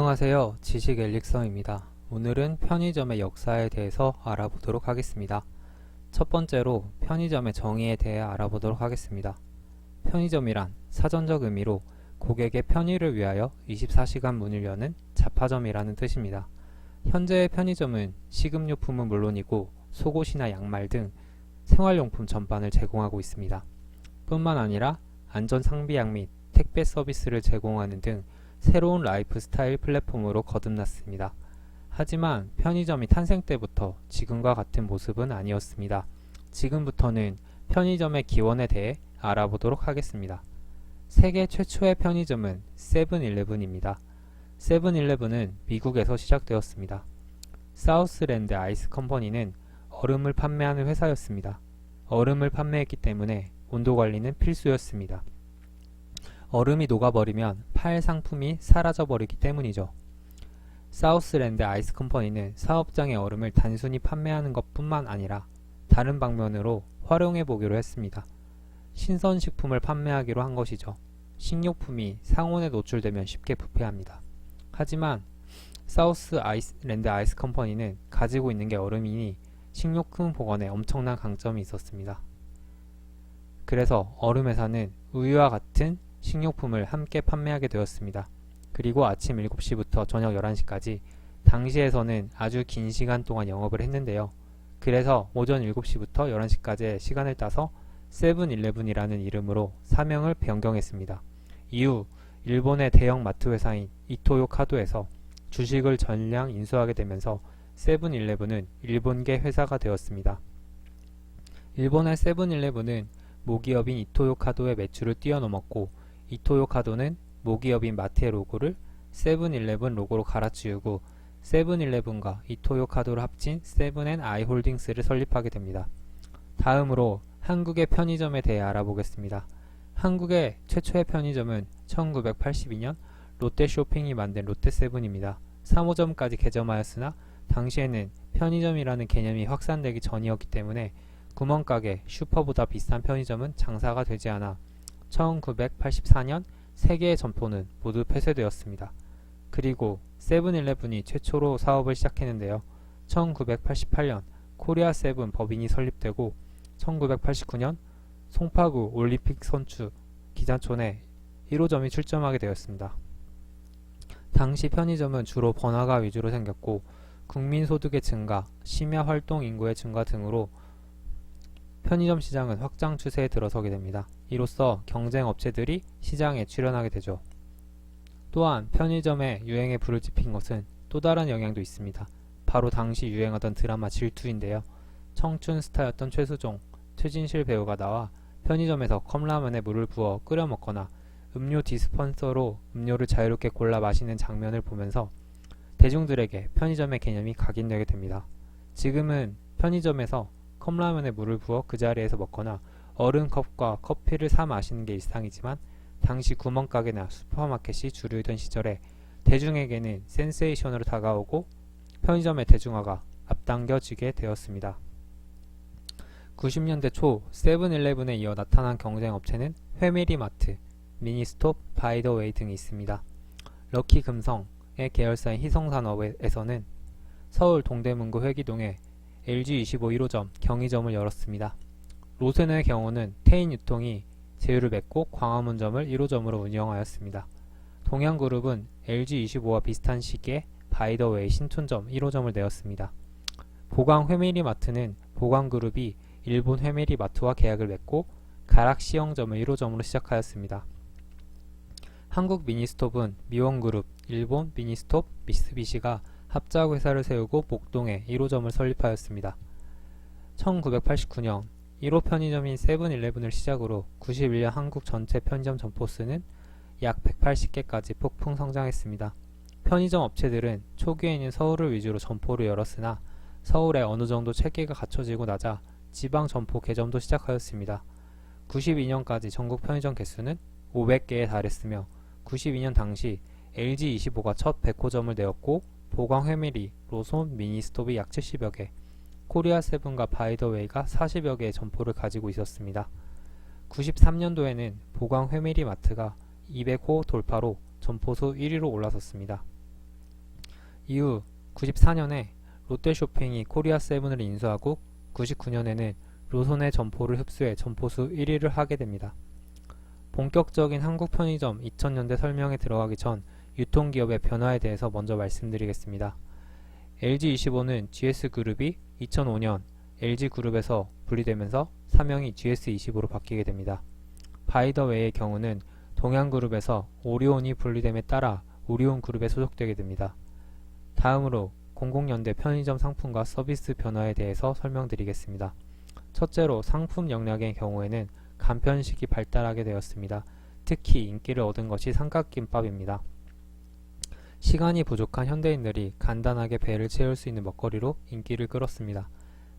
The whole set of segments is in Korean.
안녕하세요. 지식 엘릭서입니다. 오늘은 편의점의 역사에 대해서 알아보도록 하겠습니다. 첫 번째로 편의점의 정의에 대해 알아보도록 하겠습니다. 편의점이란 사전적 의미로 고객의 편의를 위하여 24시간 문을 여는 잡화점이라는 뜻입니다. 현재의 편의점은 식음료품은 물론이고 속옷이나 양말 등 생활용품 전반을 제공하고 있습니다. 뿐만 아니라 안전상비약 및 택배 서비스를 제공하는 등 새로운 라이프 스타일 플랫폼으로 거듭났습니다. 하지만 편의점이 탄생 때부터 지금과 같은 모습은 아니었습니다. 지금부터는 편의점의 기원에 대해 알아보도록 하겠습니다. 세계 최초의 편의점은 세븐일레븐입니다. 세븐일레븐은 미국에서 시작되었습니다. 사우스랜드 아이스 컴퍼니는 얼음을 판매하는 회사였습니다. 얼음을 판매했기 때문에 온도 관리는 필수였습니다. 얼음이 녹아버리면 팔 상품이 사라져버리기 때문이죠. 사우스랜드 아이스 컴퍼니는 사업장의 얼음을 단순히 판매하는 것뿐만 아니라 다른 방면으로 활용해 보기로 했습니다. 신선식품을 판매하기로 한 것이죠. 식료품이 상온에 노출되면 쉽게 부패합니다. 하지만 사우스랜드 아이스 컴퍼니는 가지고 있는 게 얼음이니 식료품 보관에 엄청난 강점이 있었습니다. 그래서 얼음 회사는 우유와 같은 식료품을 함께 판매하게 되었습니다. 그리고 아침 7시부터 저녁 11시까지 당시에서는 아주 긴 시간 동안 영업을 했는데요. 그래서 오전 7시부터 11시까지의 시간을 따서 세븐일레븐이라는 이름으로 사명을 변경했습니다. 이후 일본의 대형 마트 회사인 이토요 카도에서 주식을 전량 인수하게 되면서 세븐일레븐은 일본계 회사가 되었습니다. 일본의 세븐일레븐은 모기업인 이토요 카도의 매출을 뛰어넘었고 이토요 카도는 모기업인 마트의 로고를 세븐일레븐 로고로 갈아치우고 세븐일레븐과 이토요 카도를 합친 세븐앤아이 홀딩스를 설립하게 됩니다. 다음으로 한국의 편의점에 대해 알아보겠습니다. 한국의 최초의 편의점은 1982년 롯데쇼핑이 만든 롯데세븐입니다. 3호점까지 개점하였으나 당시에는 편의점이라는 개념이 확산되기 전이었기 때문에 구멍가게, 슈퍼보다 비싼 편의점은 장사가 되지 않아 1984년 3개의 점포는 모두 폐쇄되었습니다. 그리고 세븐일레븐이 최초로 사업을 시작했는데요. 1988년 코리아 세븐 법인이 설립되고 1989년 송파구 올림픽 선축 기자촌에 1호점이 출점하게 되었습니다. 당시 편의점은 주로 번화가 위주로 생겼고 국민소득의 증가, 심야 활동 인구의 증가 등으로 편의점 시장은 확장 추세에 들어서게 됩니다. 이로써 경쟁 업체들이 시장에 출현하게 되죠. 또한 편의점의 유행에 불을 지핀 것은 또 다른 영향도 있습니다. 바로 당시 유행하던 드라마 질투인데요. 청춘 스타였던 최수종, 최진실 배우가 나와 편의점에서 컵라면에 물을 부어 끓여 먹거나 음료 디스펀서로 음료를 자유롭게 골라 마시는 장면을 보면서 대중들에게 편의점의 개념이 각인되게 됩니다. 지금은 편의점에서 컵라면에 물을 부어 그 자리에서 먹거나 얼음컵과 커피를 사 마시는 게 일상이지만 당시 구멍가게나 슈퍼마켓이 주류이던 시절에 대중에게는 센세이션으로 다가오고 편의점의 대중화가 앞당겨지게 되었습니다. 90년대 초 세븐일레븐에 이어 나타난 경쟁 업체는 회메리마트, 미니스톱, 바이더웨이 등이 있습니다. 럭키금성의 계열사인 희성산업에서는 서울 동대문구 회기동에 LG25 1호점, 경희점을 열었습니다. 로센의 경우는 태인유통이 제휴를 맺고 광화문점을 1호점으로 운영하였습니다. 동양그룹은 LG25와 비슷한 시기에 바이더웨이 신촌점 1호점을 내었습니다. 보강 회메리마트는 보강그룹이 일본 회메리마트와 계약을 맺고 가락시형점을 1호점으로 시작하였습니다. 한국 미니스톱은 미원그룹, 일본 미니스톱, 미쓰비시가 합작회사를 세우고 목동에 1호점을 설립하였습니다. 1989년 1호 편의점인 세븐일레븐을 시작으로 91년 한국 전체 편의점 점포 수는 약 180개까지 폭풍 성장했습니다. 편의점 업체들은 초기에는 서울을 위주로 점포를 열었으나 서울에 어느 정도 체계가 갖춰지고 나자 지방 점포 개점도 시작하였습니다. 92년까지 전국 편의점 개수는 500개에 달했으며 92년 당시 LG25가 첫 100호점을 내었고 보강 회메리, 로손, 미니스톱이 약 70여 개, 코리아 세븐과 바이더웨이가 40여 개의 점포를 가지고 있었습니다. 93년도에는 보강 회메리 마트가 200호 돌파로 점포수 1위로 올라섰습니다. 이후 94년에 롯데쇼핑이 코리아세븐을 인수하고 99년에는 로손의 점포를 흡수해 점포수 1위를 하게 됩니다. 본격적인 한국 편의점 2000년대 설명에 들어가기 전 유통기업의 변화에 대해서 먼저 말씀드리겠습니다. LG25는 GS그룹이 2005년 LG그룹에서 분리되면서 사명이 GS25로 바뀌게 됩니다. 바이더웨이의 경우는 동양그룹에서 오리온이 분리됨에 따라 오리온그룹에 소속되게 됩니다. 다음으로 00년대 편의점 상품과 서비스 변화에 대해서 설명드리겠습니다. 첫째로 상품 영역의 경우에는 간편식이 발달하게 되었습니다. 특히 인기를 얻은 것이 삼각김밥입니다. 시간이 부족한 현대인들이 간단하게 배를 채울 수 있는 먹거리로 인기를 끌었습니다.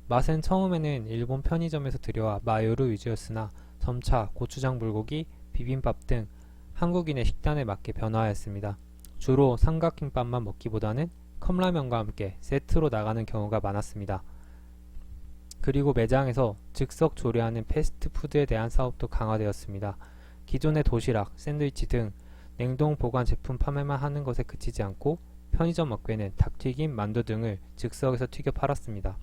맛은 처음에는 일본 편의점에서 들여와 마요로 위주였으나 점차 고추장 불고기, 비빔밥 등 한국인의 식단에 맞게 변화하였습니다. 주로 삼각김밥만 먹기보다는 컵라면과 함께 세트로 나가는 경우가 많았습니다. 그리고 매장에서 즉석 조리하는 패스트푸드에 대한 사업도 강화되었습니다. 기존의 도시락, 샌드위치 등 냉동 보관 제품 판매만 하는 것에 그치지 않고 편의점 업계는 닭튀김, 만두 등을 즉석에서 튀겨 팔았습니다.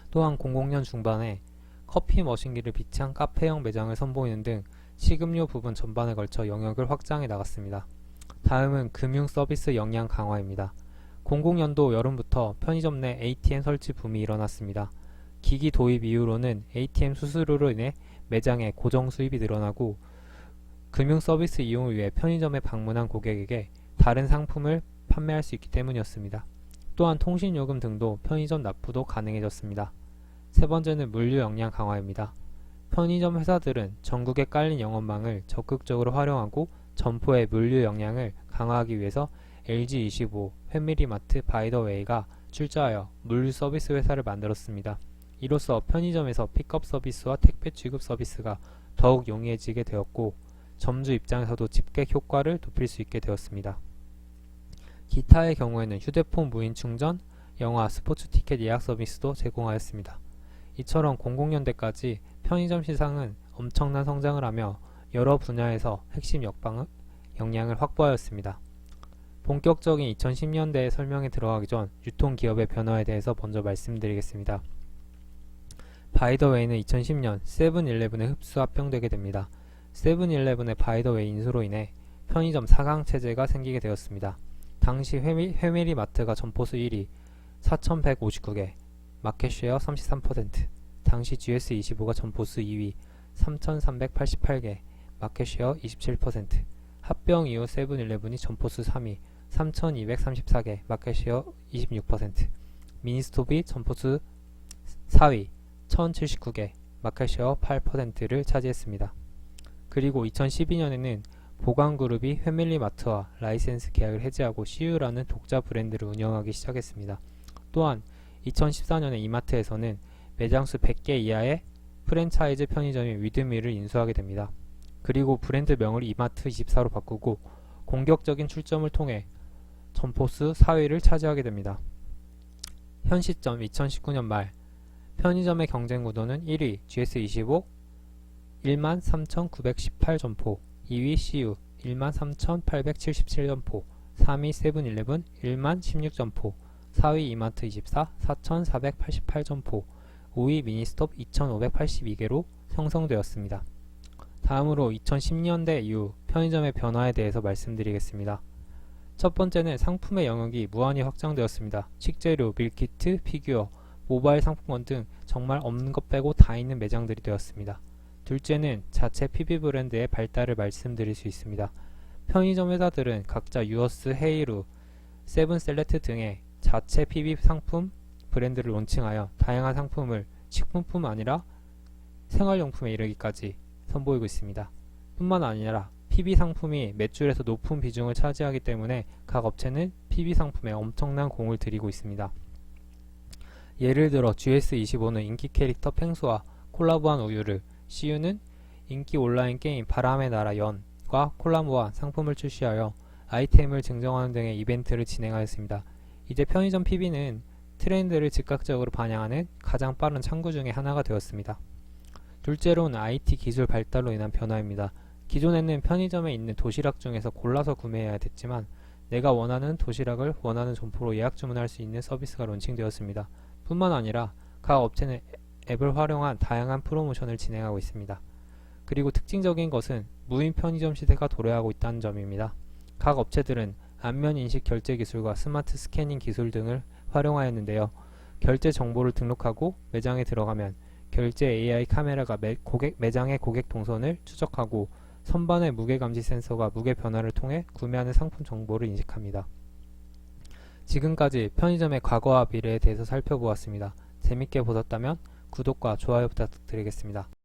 또한 00년 중반에 커피 머신기를 비치한 카페형 매장을 선보이는 등 식음료 부분 전반에 걸쳐 영역을 확장해 나갔습니다. 다음은 금융 서비스 역량 강화입니다. 00년도 여름부터 편의점 내 ATM 설치 붐이 일어났습니다. 기기 도입 이후로는 ATM 수수료로 인해 매장의 고정 수입이 늘어나고 금융 서비스 이용을 위해 편의점에 방문한 고객에게 다른 상품을 판매할 수 있기 때문이었습니다. 또한 통신요금 등도 편의점 납부도 가능해졌습니다. 세 번째는 물류 역량 강화입니다. 편의점 회사들은 전국에 깔린 영업망을 적극적으로 활용하고 점포의 물류 역량을 강화하기 위해서 LG25, 패밀리마트, 바이더웨이가 출자하여 물류 서비스 회사를 만들었습니다. 이로써 편의점에서 픽업 서비스와 택배 취급 서비스가 더욱 용이해지게 되었고 점주 입장에서도 집객 효과를 높일 수 있게 되었습니다. 기타의 경우에는 휴대폰 무인 충전, 영화, 스포츠 티켓 예약 서비스도 제공하였습니다. 이처럼 00년대까지 편의점 시장은 엄청난 성장을 하며 여러 분야에서 핵심 역량을 확보하였습니다. 본격적인 2010년대의 설명에 들어가기 전 유통기업의 변화에 대해서 먼저 말씀드리겠습니다. 바이더웨이는 2010년 세븐일레븐에 흡수 합병되게 됩니다. 세븐일레븐의 바이더웨이 인수로 인해 편의점 4강 체제가 생기게 되었습니다. 당시 패밀리마트가 점포수 1위 4,159개, 마켓쉐어 33%, 당시 GS25가 점포수 2위 3,388개, 마켓쉐어 27%, 합병 이후 세븐일레븐이 점포수 3위 3,234개, 마켓쉐어 26%, 미니스톱이 점포수 4위 1,079개, 마켓쉐어 8%를 차지했습니다. 그리고 2012년에는 보강그룹이 패밀리마트와 라이센스 계약을 해지하고 CU라는 독자 브랜드를 운영하기 시작했습니다. 또한 2014년에 이마트에서는 매장수 100개 이하의 프랜차이즈 편의점인 위드미를 인수하게 됩니다. 그리고 브랜드명을 이마트24로 바꾸고 공격적인 출점을 통해 점포수 4위를 차지하게 됩니다. 현 시점 2019년 말 편의점의 경쟁 구도는 1위 GS25 13,918점포, 2위 CU 13,877점포, 3위 세븐일레븐 10,016점포, 4위 이마트24 4,488점포, 5위 미니스톱 2,582개로 형성되었습니다. 다음으로 2010년대 이후 편의점의 변화에 대해서 말씀드리겠습니다. 첫 번째는 상품의 영역이 무한히 확장되었습니다. 식재료, 밀키트, 피규어, 모바일 상품권 등 정말 없는 것 빼고 다 있는 매장들이 되었습니다. 둘째는 자체 PB 브랜드의 발달을 말씀드릴 수 있습니다. 편의점 회사들은 각자 유어스, 헤이루, 세븐셀레트 등의 자체 PB 상품 브랜드를 론칭하여 다양한 상품을 식품뿐 아니라 생활용품에 이르기까지 선보이고 있습니다. 뿐만 아니라 PB 상품이 매출에서 높은 비중을 차지하기 때문에 각 업체는 PB 상품에 엄청난 공을 들이고 있습니다. 예를 들어 GS25는 인기 캐릭터 펭수와 콜라보한 우유를, CU는 인기 온라인 게임 바람의 나라 연과 콜라보한 상품을 출시하여 아이템을 증정하는 등의 이벤트를 진행하였습니다. 이제 편의점 PB는 트렌드를 즉각적으로 반영하는 가장 빠른 창구 중에 하나가 되었습니다. 둘째로는 IT 기술 발달로 인한 변화입니다. 기존에는 편의점에 있는 도시락 중에서 골라서 구매해야 됐지만 내가 원하는 도시락을 원하는 점포로 예약 주문할 수 있는 서비스가 론칭되었습니다. 뿐만 아니라 각 업체는 앱을 활용한 다양한 프로모션을 진행하고 있습니다. 그리고 특징적인 것은 무인 편의점 시대가 도래하고 있다는 점입니다. 각 업체들은 안면 인식 결제 기술과 스마트 스캐닝 기술 등을 활용하였는데요. 결제 정보를 등록하고 매장에 들어가면 결제 AI 카메라가 매장의 고객 동선을 추적하고 선반의 무게 감지 센서가 무게 변화를 통해 구매하는 상품 정보를 인식합니다. 지금까지 편의점의 과거와 미래에 대해서 살펴보았습니다. 재밌게 보셨다면 구독과 좋아요 부탁드리겠습니다.